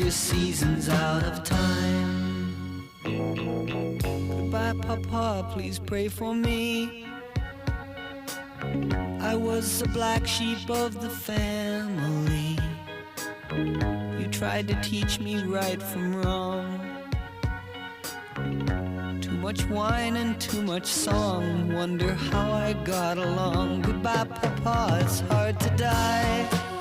your season's out of time. Goodbye, Papa, please pray for me. I was the black sheep of the family. You tried to teach me right from wrong. Too much wine and too much song. Wonder how I got along. Goodbye, Papa, it's hard to die.